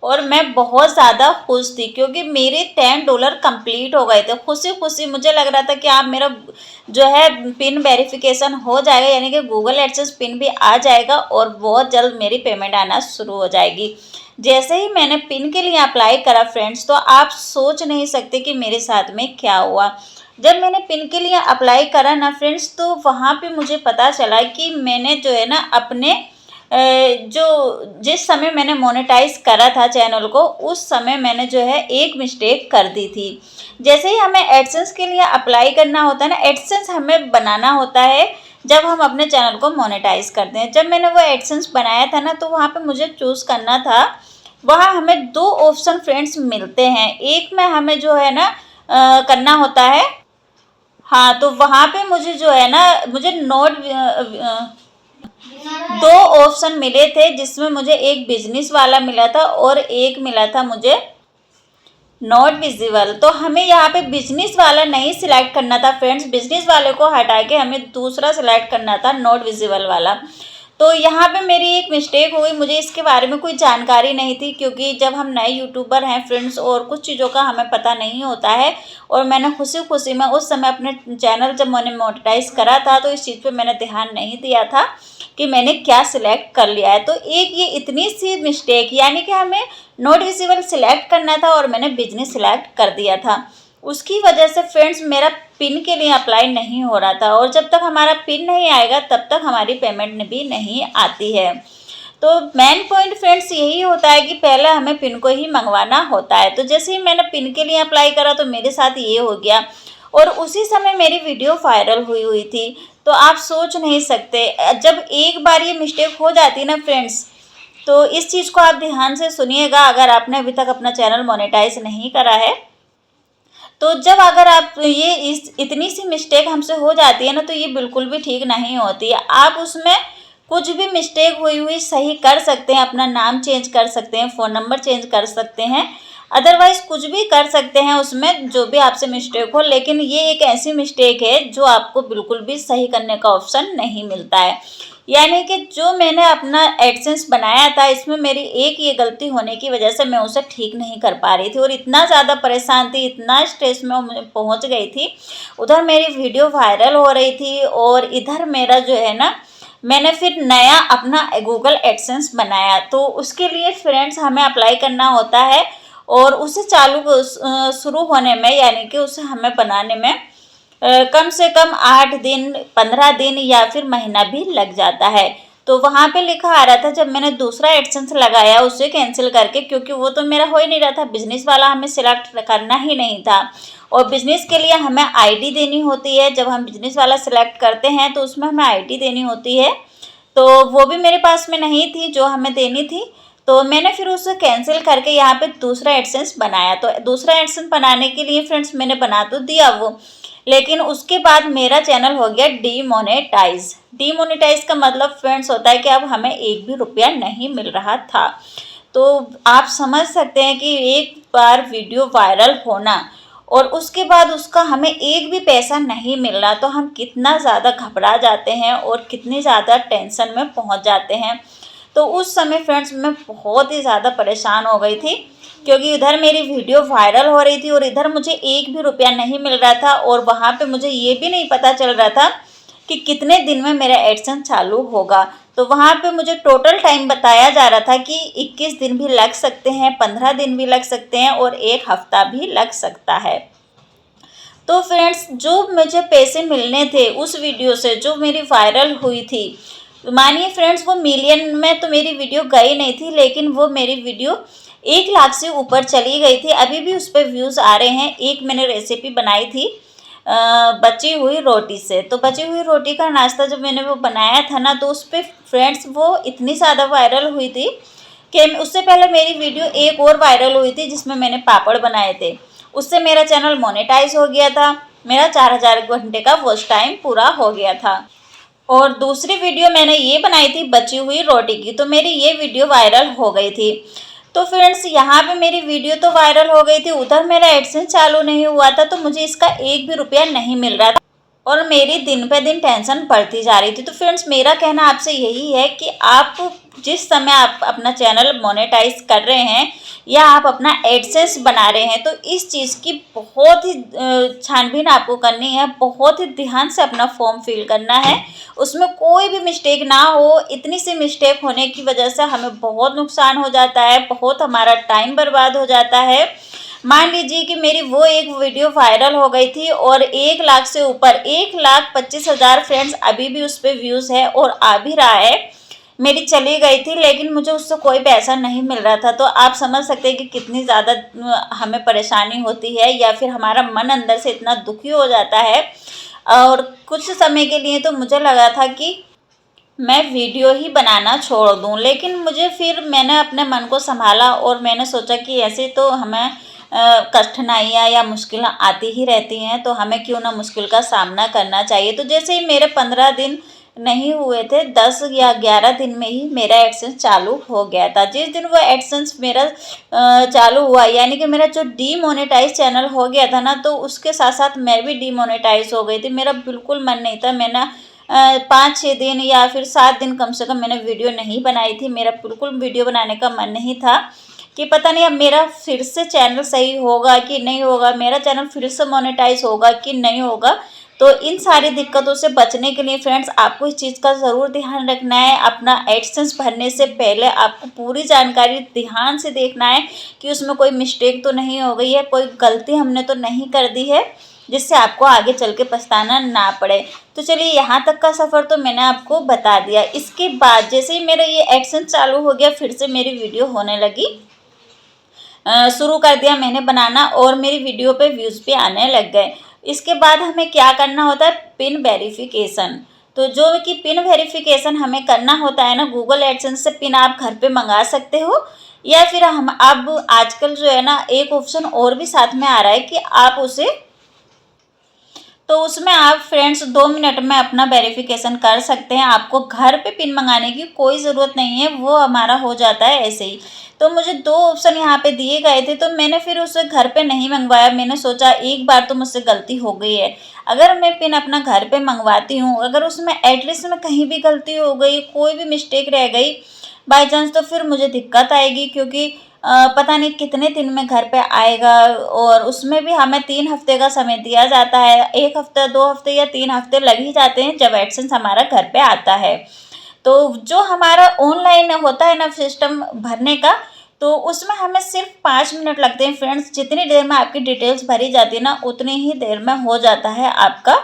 और मैं बहुत ज़्यादा खुश थी क्योंकि मेरे $10 कंप्लीट हो गए थे। खुशी खुशी मुझे लग रहा था कि आप मेरा जो है पिन वेरिफिकेशन हो जाएगा, यानी कि गूगल एडसेंस पिन भी आ जाएगा और बहुत जल्द मेरी पेमेंट आना शुरू हो जाएगी। जैसे ही मैंने पिन के लिए अप्लाई करा फ्रेंड्स, तो आप सोच नहीं सकते कि मेरे साथ में क्या हुआ। जब मैंने पिन के लिए अप्लाई करा ना फ्रेंड्स, तो वहाँ पे मुझे पता चला कि मैंने जो है ना अपने जो जिस समय मैंने मोनेटाइज करा था चैनल को, उस समय मैंने जो है एक मिस्टेक कर दी थी। जैसे ही हमें एडसेंस के लिए अप्लाई करना होता है ना, एडसेंस हमें बनाना होता है जब हम अपने चैनल को मोनेटाइज करते हैं। जब मैंने वो एडसेंस बनाया था ना, तो वहाँ पे मुझे चूज़ करना था। वहाँ हमें 2 ऑप्शन फ्रेंड्स मिलते हैं। एक में हमें जो है ना करना होता है, हाँ, तो वहाँ पे मुझे जो है ना मुझे नोट 2 ऑप्शन मिले थे, जिसमें मुझे एक बिजनेस वाला मिला था और एक मिला था मुझे नॉट विजिबल। तो हमें यहाँ पे बिजनेस वाला नहीं सिलेक्ट करना था फ्रेंड्स, बिजनेस वाले को हटा के हमें दूसरा सिलेक्ट करना था, नॉट विजिबल वाला। तो यहाँ पे मेरी एक मिस्टेक हो गई, मुझे इसके बारे में कोई जानकारी नहीं थी क्योंकि जब हम नए यूट्यूबर हैं फ्रेंड्स और कुछ चीज़ों का हमें पता नहीं होता है। और मैंने खुशी खुशी में उस समय अपने चैनल जब मैंने मोनेटाइज करा था, तो इस चीज़ पे मैंने ध्यान नहीं दिया था कि मैंने क्या सिलेक्ट कर लिया है। तो एक ये इतनी सी मिस्टेक, यानी कि हमें नॉट विजिबल सिलेक्ट करना था और मैंने बिजनेस सिलेक्ट कर दिया था, उसकी वजह से फ्रेंड्स मेरा पिन के लिए अप्लाई नहीं हो रहा था। और जब तक हमारा पिन नहीं आएगा तब तक हमारी पेमेंट भी नहीं आती है। तो मेन पॉइंट फ्रेंड्स यही होता है कि पहले हमें पिन को ही मंगवाना होता है। तो जैसे ही मैंने पिन के लिए अप्लाई करा तो मेरे साथ ये हो गया और उसी समय मेरी वीडियो वायरल हुई थी। तो आप सोच नहीं सकते, जब एक बार ये मिस्टेक हो जाती है ना फ्रेंड्स, तो इस चीज़ को आप ध्यान से सुनिएगा। अगर आपने अभी तक अपना चैनल मोनेटाइज नहीं करा है, तो जब अगर आप ये इतनी सी मिस्टेक हमसे हो जाती है ना, तो ये बिल्कुल भी ठीक नहीं होती है। आप उसमें कुछ भी मिस्टेक हुई सही कर सकते हैं, अपना नाम चेंज कर सकते हैं, फ़ोन नंबर चेंज कर सकते हैं, अदरवाइज़ कुछ भी कर सकते हैं उसमें जो भी आपसे मिस्टेक हो। लेकिन ये एक ऐसी मिस्टेक है जो आपको बिल्कुल भी सही करने का ऑप्शन नहीं मिलता है। यानी कि जो मैंने अपना एडसेंस बनाया था, इसमें मेरी एक ये गलती होने की वजह से मैं उसे ठीक नहीं कर पा रही थी और इतना ज़्यादा परेशान थी, इतना स्ट्रेस में पहुंच गई थी। उधर मेरी वीडियो वायरल हो रही थी और इधर मेरा जो है ना, मैंने फिर नया अपना गूगल एडसेंस बनाया। तो उसके लिए फ्रेंड्स हमें अप्लाई करना होता है और उसे शुरू होने में, यानी कि उसे हमें बनाने में कम से कम 8 दिन, 15 दिन या फिर महीना भी लग जाता है। तो वहाँ पे लिखा आ रहा था, जब मैंने दूसरा एडसेंस लगाया उसे कैंसिल करके, क्योंकि वो तो मेरा हो ही नहीं रहा था, बिजनेस वाला हमें सिलेक्ट करना ही नहीं था। और बिजनेस के लिए हमें आईडी देनी होती है। जब हम बिजनेस वाला सिलेक्ट करते हैं तो उसमें हमें आईडी देनी होती है, तो वो भी मेरे पास में नहीं थी जो हमें देनी थी। तो मैंने फिर उसे कैंसिल करके यहाँ पे दूसरा एडसेंस बनाया। तो दूसरा एडसेंस बनाने के लिए फ्रेंड्स मैंने बना तो दिया वो, लेकिन उसके बाद मेरा चैनल हो गया डीमोनेटाइज। डीमोनेटाइज का मतलब फ्रेंड्स होता है कि अब हमें एक भी रुपया नहीं मिल रहा था। तो आप समझ सकते हैं कि एक बार वीडियो वायरल होना और उसके बाद उसका हमें एक भी पैसा नहीं मिल रहा, तो हम कितना ज़्यादा घबरा जाते हैं और कितनी ज़्यादा टेंशन में पहुंच जाते हैं। तो उस समय फ्रेंड्स मैं बहुत ही ज़्यादा परेशान हो गई थी क्योंकि इधर मेरी वीडियो वायरल हो रही थी और इधर मुझे एक भी रुपया नहीं मिल रहा था। और वहाँ पे मुझे ये भी नहीं पता चल रहा था कि कितने दिन में मेरा एडसेंस चालू होगा। तो वहाँ पे मुझे टोटल टाइम बताया जा रहा था कि 21 दिन भी लग सकते हैं, 15 दिन भी लग सकते हैं और 1 हफ्ता भी लग सकता है। तो फ्रेंड्स जो मुझे पैसे मिलने थे उस वीडियो से जो मेरी वायरल हुई थी, मानिए फ्रेंड्स वो मिलियन में तो मेरी वीडियो गई नहीं थी, लेकिन वो मेरी वीडियो 1 लाख से ऊपर चली गई थी। अभी भी उस पर व्यूज़ आ रहे हैं। एक मैंने रेसिपी बनाई थी बची हुई रोटी से। तो बची हुई रोटी का नाश्ता जब मैंने वो बनाया था ना, तो उस पर फ्रेंड्स वो इतनी ज़्यादा वायरल हुई थी कि उससे पहले मेरी वीडियो एक और वायरल हुई थी जिसमें मैंने पापड़ बनाए थे। उससे मेरा चैनल मोनेटाइज हो गया था, मेरा 4000 घंटे का वॉच टाइम पूरा हो गया था। और दूसरी वीडियो मैंने ये बनाई थी बची हुई रोटी की, तो मेरी ये वीडियो वायरल हो गई थी। तो फ्रेंड्स यहाँ पे मेरी वीडियो तो वायरल हो गई थी, उधर मेरा एडसेंस चालू नहीं हुआ था, तो मुझे इसका एक भी रुपया नहीं मिल रहा था और मेरी दिन पे दिन टेंशन बढ़ती जा रही थी। तो फ्रेंड्स मेरा कहना आपसे यही है कि आप जिस समय आप अपना चैनल मोनेटाइज कर रहे हैं या आप अपना एडसेंस बना रहे हैं, तो इस चीज़ की बहुत ही छानबीन आपको करनी है, बहुत ही ध्यान से अपना फॉर्म फिल करना है, उसमें कोई भी मिस्टेक ना हो। इतनी सी मिस्टेक होने की वजह से हमें बहुत नुकसान हो जाता है, बहुत हमारा टाइम बर्बाद हो जाता है। मान लीजिए कि मेरी वो एक वीडियो वायरल हो गई थी और 1 लाख से ऊपर 1,25,000 फ्रेंड्स अभी भी उस पर व्यूज़ है और आ भी रहा है। मेरी चली गई थी, लेकिन मुझे उससे कोई पैसा नहीं मिल रहा था। तो आप समझ सकते हैं कि कितनी ज़्यादा हमें परेशानी होती है, या फिर हमारा मन अंदर से इतना दुखी हो जाता है। और कुछ समय के लिए तो मुझे लगा था कि मैं वीडियो ही बनाना छोड़ दूं, लेकिन फिर मैंने अपने मन को संभाला और मैंने सोचा कि ऐसे तो हमें कठिनाइयाँ या मुश्किलें आती ही रहती हैं, तो हमें क्यों ना मुश्किल का सामना करना चाहिए। तो जैसे ही मेरे 15 दिन नहीं हुए थे, 10 या 11 दिन में ही मेरा एडसेंस चालू हो गया था। जिस दिन वो एडसेंस मेरा चालू हुआ, यानी कि मेरा जो डीमोनेटाइज चैनल हो गया था ना, तो उसके साथ साथ मैं भी डीमोनेटाइज हो गई थी। मेरा बिल्कुल मन नहीं था, मैंने 5-6 दिन या फिर 7 दिन कम से कम मैंने वीडियो नहीं बनाई थी। मेरा बिल्कुल वीडियो बनाने का मन नहीं था कि पता नहीं अब मेरा फिर से चैनल सही होगा कि नहीं होगा, मेरा चैनल फिर से मोनेटाइज होगा कि नहीं होगा। तो इन सारी दिक्कतों से बचने के लिए फ्रेंड्स आपको इस चीज़ का ज़रूर ध्यान रखना है। अपना एडसेंस भरने से पहले आपको पूरी जानकारी ध्यान से देखना है कि उसमें कोई मिस्टेक तो नहीं हो गई है, कोई गलती हमने तो नहीं कर दी है, जिससे आपको आगे चल के पछताना ना पड़े। तो चलिए, यहाँ तक का सफ़र तो मैंने आपको बता दिया। इसके बाद जैसे ही मेरा ये एडसेंस चालू हो गया, फिर से मेरी वीडियो होने लगी, शुरू कर दिया मैंने बनाना और मेरी वीडियो पे व्यूज़ भी आने लग गए। इसके बाद हमें क्या करना होता है, पिन वेरिफिकेशन। तो जो कि पिन वेरिफिकेशन हमें करना होता है ना, गूगल एडसेंस से पिन आप घर पे मंगा सकते हो, या फिर हम अब आजकल जो है ना, एक ऑप्शन और भी साथ में आ रहा है कि आप उसे, तो उसमें आप फ्रेंड्स 2 मिनट में अपना वेरिफिकेशन कर सकते हैं। आपको घर पे पिन मंगाने की कोई ज़रूरत नहीं है, वो हमारा हो जाता है ऐसे ही। तो मुझे 2 ऑप्शन यहाँ पे दिए गए थे, तो मैंने फिर उसे घर पे नहीं मंगवाया। मैंने सोचा एक बार तो मुझसे गलती हो गई है, अगर मैं पिन अपना घर पे मंगवाती हूँ, अगर उसमें एड्रेस में कहीं भी गलती हो गई, कोई भी मिस्टेक रह गई बाई चांस, तो फिर मुझे दिक्कत आएगी, क्योंकि पता नहीं कितने दिन में घर पे आएगा। और उसमें भी हमें 3 हफ्ते का समय दिया जाता है। 1 हफ्ता, 2 हफ्ते या 3 हफ्ते लग ही जाते हैं जब एडसेंस हमारा घर पे आता है। तो जो हमारा ऑनलाइन होता है ना सिस्टम भरने का, तो उसमें हमें सिर्फ 5 मिनट लगते हैं फ्रेंड्स। जितनी देर में आपकी डिटेल्स भरी जाती है ना, उतनी ही देर में हो जाता है आपका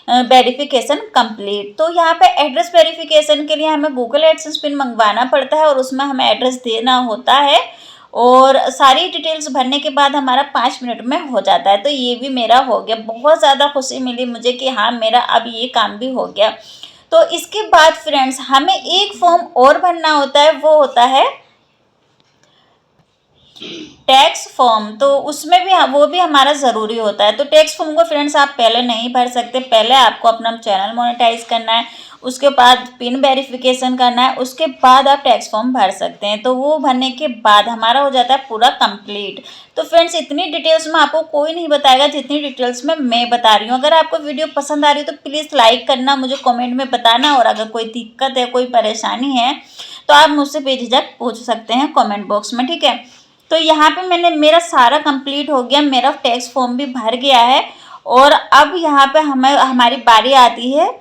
वेरिफिकेशन कंप्लीट। तो यहाँ पे एड्रेस वेरिफिकेशन के लिए हमें गूगल एडसेंस पिन मंगवाना पड़ता है और उसमें हमें एड्रेस देना होता है, और सारी डिटेल्स भरने के बाद हमारा 5 मिनट में हो जाता है। तो ये भी मेरा हो गया। बहुत ज़्यादा खुशी मिली मुझे कि हाँ, मेरा अब ये काम भी हो गया। तो इसके बाद फ्रेंड्स हमें एक फॉर्म और भरना होता है, वो होता है टैक्स फॉर्म। तो उसमें भी वो भी हमारा ज़रूरी होता है। तो टैक्स फॉर्म को फ्रेंड्स आप पहले नहीं भर सकते, पहले आपको अपना चैनल मोनेटाइज करना है, उसके बाद पिन वेरिफिकेशन करना है, उसके बाद आप टैक्स फॉर्म भर सकते हैं। तो वो भरने के बाद हमारा हो जाता है पूरा कंप्लीट। तो फ्रेंड्स इतनी डिटेल्स में आपको कोई नहीं बताएगा जितनी डिटेल्स में मैं बता रही हूँ। अगर आपको वीडियो पसंद आ रही है तो प्लीज़ लाइक करना, मुझे कमेंट में बताना, और अगर कोई दिक्कत है, कोई परेशानी है, तो आप मुझसे बेझिझक पूछ सकते हैं कमेंट बॉक्स में, ठीक है। तो यहाँ पे मेरा सारा कंप्लीट हो गया, मेरा टैक्स फॉर्म भी भर गया है, और अब यहाँ पे हमारी बारी आती है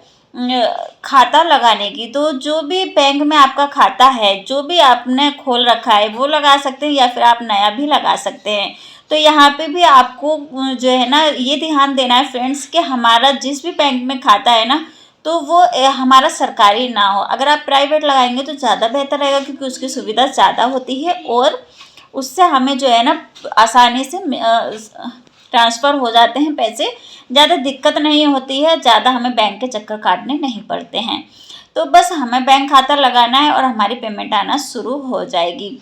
खाता लगाने की। तो जो भी बैंक में आपका खाता है, जो भी आपने खोल रखा है, वो लगा सकते हैं, या फिर आप नया भी लगा सकते हैं। तो यहाँ पे भी आपको जो है ना, ये ध्यान देना है फ्रेंड्स कि हमारा जिस भी बैंक में खाता है ना, तो वो हमारा सरकारी ना हो। अगर आप प्राइवेट लगाएंगे तो ज़्यादा बेहतर रहेगा, क्योंकि उसकी सुविधा ज़्यादा होती है, और उससे हमें जो है ना आसानी से ट्रांसफ़र हो जाते हैं पैसे, ज़्यादा दिक्कत नहीं होती है, ज़्यादा हमें बैंक के चक्कर काटने नहीं पड़ते हैं। तो बस हमें बैंक खाता लगाना है और हमारी पेमेंट आना शुरू हो जाएगी।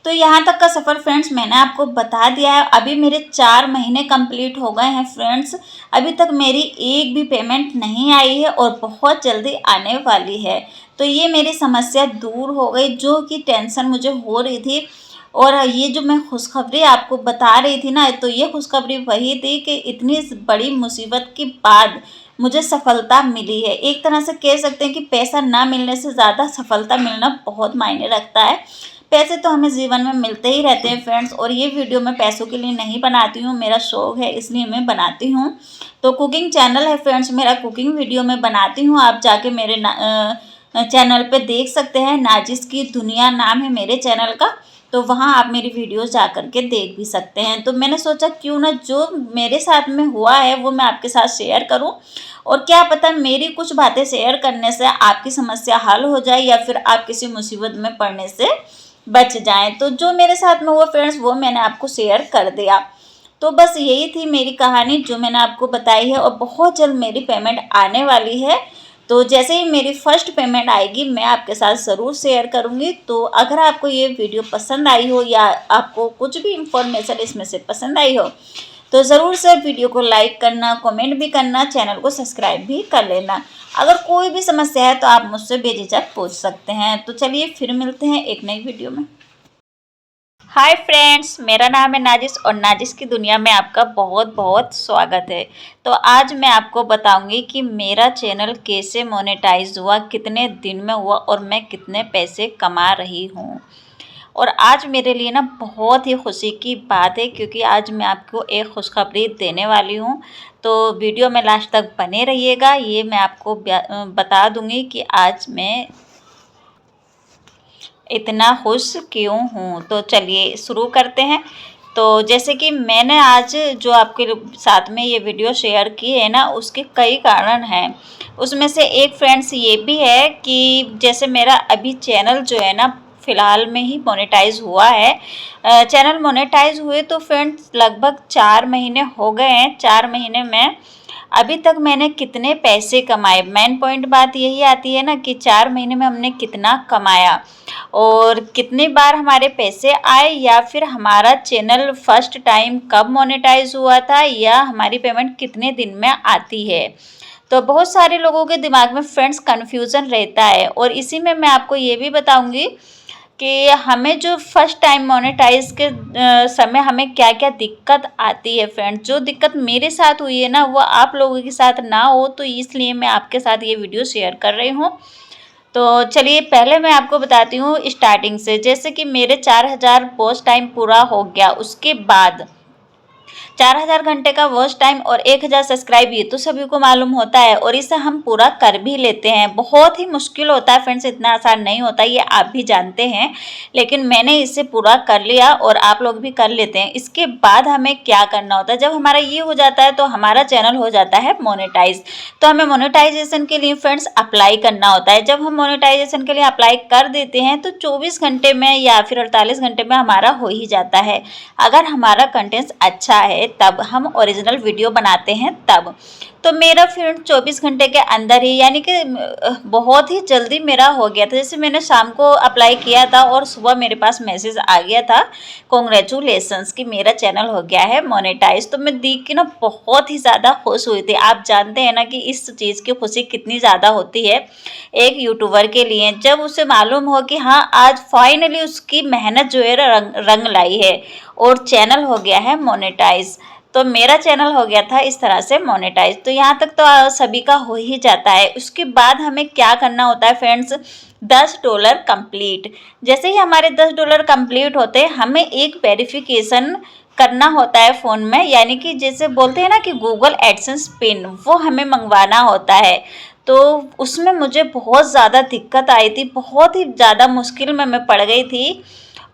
तो यहाँ तक का सफ़र फ्रेंड्स मैंने आपको बता दिया है। अभी मेरे 4 महीने कंप्लीट हो गए हैं फ्रेंड्स, अभी तक मेरी एक भी पेमेंट नहीं आई है, और बहुत जल्दी आने वाली है। तो ये मेरी समस्या दूर हो गई, जो कि टेंशन मुझे हो रही थी। और ये जो मैं खुशखबरी आपको बता रही थी ना, तो ये खुशखबरी वही थी कि इतनी बड़ी मुसीबत के बाद मुझे सफलता मिली है। एक तरह से कह सकते हैं कि पैसा ना मिलने से ज़्यादा सफलता मिलना बहुत मायने रखता है। पैसे तो हमें जीवन में मिलते ही रहते हैं फ्रेंड्स, और ये वीडियो मैं पैसों के लिए नहीं बनाती हूँ, मेरा शौक है इसलिए मैं बनाती हूँ। तो कुकिंग चैनल है फ्रेंड्स मेरा, कुकिंग वीडियो मैं बनाती हूँ, आप जाके मेरे चैनल पे देख सकते हैं। नाजिस की दुनिया नाम है मेरे चैनल का, तो वहाँ आप मेरी वीडियोस जा कर के देख भी सकते हैं। तो मैंने सोचा क्यों ना जो मेरे साथ में हुआ है वो मैं आपके साथ शेयर करूं, और क्या पता मेरी कुछ बातें शेयर करने से आपकी समस्या हल हो जाए या फिर आप किसी मुसीबत में पड़ने से बच जाएं। तो जो मेरे साथ में हुआ फ्रेंड्स वो मैंने आपको शेयर कर दिया। तो बस यही थी मेरी कहानी जो मैंने आपको बताई है, और बहुत जल्द मेरी पेमेंट आने वाली है। तो जैसे ही मेरी फर्स्ट पेमेंट आएगी मैं आपके साथ ज़रूर शेयर करूंगी। तो अगर आपको ये वीडियो पसंद आई हो या आपको कुछ भी इंफॉर्मेशन इसमें से पसंद आई हो तो ज़रूर से वीडियो को लाइक करना, कमेंट भी करना, चैनल को सब्सक्राइब भी कर लेना। अगर कोई भी समस्या है तो आप मुझसे बेझिझक पूछ सकते हैं। तो चलिए फिर मिलते हैं एक नई वीडियो में। हाय फ्रेंड्स, मेरा नाम है नाजिस और नाजिस की दुनिया में आपका बहुत बहुत स्वागत है। तो आज मैं आपको बताऊंगी कि मेरा चैनल कैसे मोनेटाइज हुआ, कितने दिन में हुआ और मैं कितने पैसे कमा रही हूँ। और आज मेरे लिए ना बहुत ही खुशी की बात है, क्योंकि आज मैं आपको एक खुशखबरी देने वाली हूँ। तो वीडियो में लास्ट तक बने रहिएगा, ये मैं आपको बता दूँगी कि आज मैं इतना खुश क्यों हूँ। तो चलिए शुरू करते हैं। तो जैसे कि मैंने आज जो आपके साथ में ये वीडियो शेयर की है ना, उसके कई कारण हैं। उसमें से एक फ्रेंड्स ये भी है कि जैसे मेरा अभी चैनल जो है ना फ़िलहाल में ही मोनेटाइज हुआ है। चैनल मोनेटाइज हुए तो फ्रेंड्स लगभग 4 महीने हो गए हैं। 4 महीने में अभी तक मैंने कितने पैसे कमाए, मेन पॉइंट बात यही आती है ना कि 4 महीने में हमने कितना कमाया और कितनी बार हमारे पैसे आए, या फिर हमारा चैनल फर्स्ट टाइम कब मोनेटाइज हुआ था, या हमारी पेमेंट कितने दिन में आती है। तो बहुत सारे लोगों के दिमाग में फ्रेंड्स कन्फ्यूज़न रहता है, और इसी में मैं आपको ये भी बताऊंगी कि हमें जो फर्स्ट टाइम मोनेटाइज के समय हमें क्या क्या दिक्कत आती है। फ्रेंड्स जो दिक्कत मेरे साथ हुई है ना वो आप लोगों के साथ ना हो, तो इसलिए मैं आपके साथ ये वीडियो शेयर कर रही हूँ। तो चलिए पहले मैं आपको बताती हूँ स्टार्टिंग से। जैसे कि मेरे 4000 वॉच टाइम पूरा हो गया, उसके बाद 4000 घंटे का वॉच टाइम और 1000 सब्सक्राइब, ये तो सभी को मालूम होता है, और इसे हम पूरा कर भी लेते हैं। बहुत ही मुश्किल होता है फ्रेंड्स, इतना आसान नहीं होता, ये आप भी जानते हैं, लेकिन मैंने इसे पूरा कर लिया और आप लोग भी कर लेते हैं। इसके बाद हमें क्या करना होता है, जब हमारा ये हो जाता है तो हमारा चैनल हो जाता है मोनेटाइज। तो हमें मोनेटाइजेशन के लिए फ्रेंड्स अप्लाई करना होता है। जब हम मोनेटाइजेशन के लिए अप्लाई कर देते हैं तो 24 घंटे में या फिर 48 घंटे में हमारा हो ही जाता है। अगर हमारा कंटेंट अच्छा है तब हम ओरिजिनल वीडियो बनाते हैं तब। तो मेरा फ्रेंड 24 घंटे के अंदर ही, यानी कि बहुत ही जल्दी मेरा हो गया था। जैसे मैंने शाम को अप्लाई किया था और सुबह मेरे पास मैसेज आ गया था कॉन्ग्रेचुलेसन्स कि मेरा चैनल हो गया है मोनेटाइज। तो मैं देख के ना बहुत ही ज़्यादा खुश हुई थी। आप जानते हैं ना कि इस चीज़ की खुशी कितनी ज़्यादा होती है एक यूट्यूबर के लिए, जब उसे मालूम हो कि हाँ आज फाइनली उसकी मेहनत जो है रंग लाई है और चैनल हो गया है मोनेटाइज। तो मेरा चैनल हो गया था इस तरह से मोनेटाइज। तो यहाँ तक तो सभी का हो ही जाता है। उसके बाद हमें क्या करना होता है फ्रेंड्स, $10 कंप्लीट। जैसे ही हमारे $10 कंप्लीट होते हैं हमें एक वेरिफिकेशन करना होता है फ़ोन में, यानी कि जैसे बोलते हैं ना कि गूगल एडसेंस पिन, वो हमें मंगवाना होता है। तो उसमें मुझे बहुत ज़्यादा दिक्कत आई थी, बहुत ही ज़्यादा मुश्किल में मैं पड़ गई थी।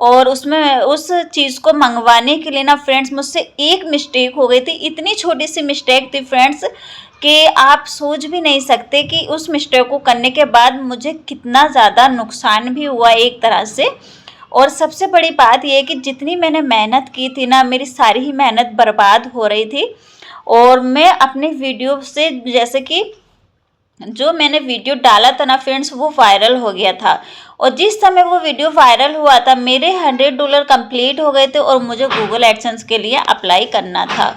और उसमें उस चीज़ को मंगवाने के लिए ना फ्रेंड्स मुझसे एक मिस्टेक हो गई थी। इतनी छोटी सी मिस्टेक थी फ्रेंड्स कि आप सोच भी नहीं सकते कि उस मिस्टेक को करने के बाद मुझे कितना ज़्यादा नुकसान भी हुआ एक तरह से। और सबसे बड़ी बात यह है कि जितनी मैंने मेहनत की थी ना, मेरी सारी ही मेहनत बर्बाद हो रही थी। और मैं अपने वीडियो से, जैसे कि जो मैंने वीडियो डाला था ना फ्रेंड्स वो वायरल हो गया था, और जिस समय वो वीडियो वायरल हुआ था मेरे $100 कंप्लीट हो गए थे और मुझे गूगल एडसेंस के लिए अप्लाई करना था।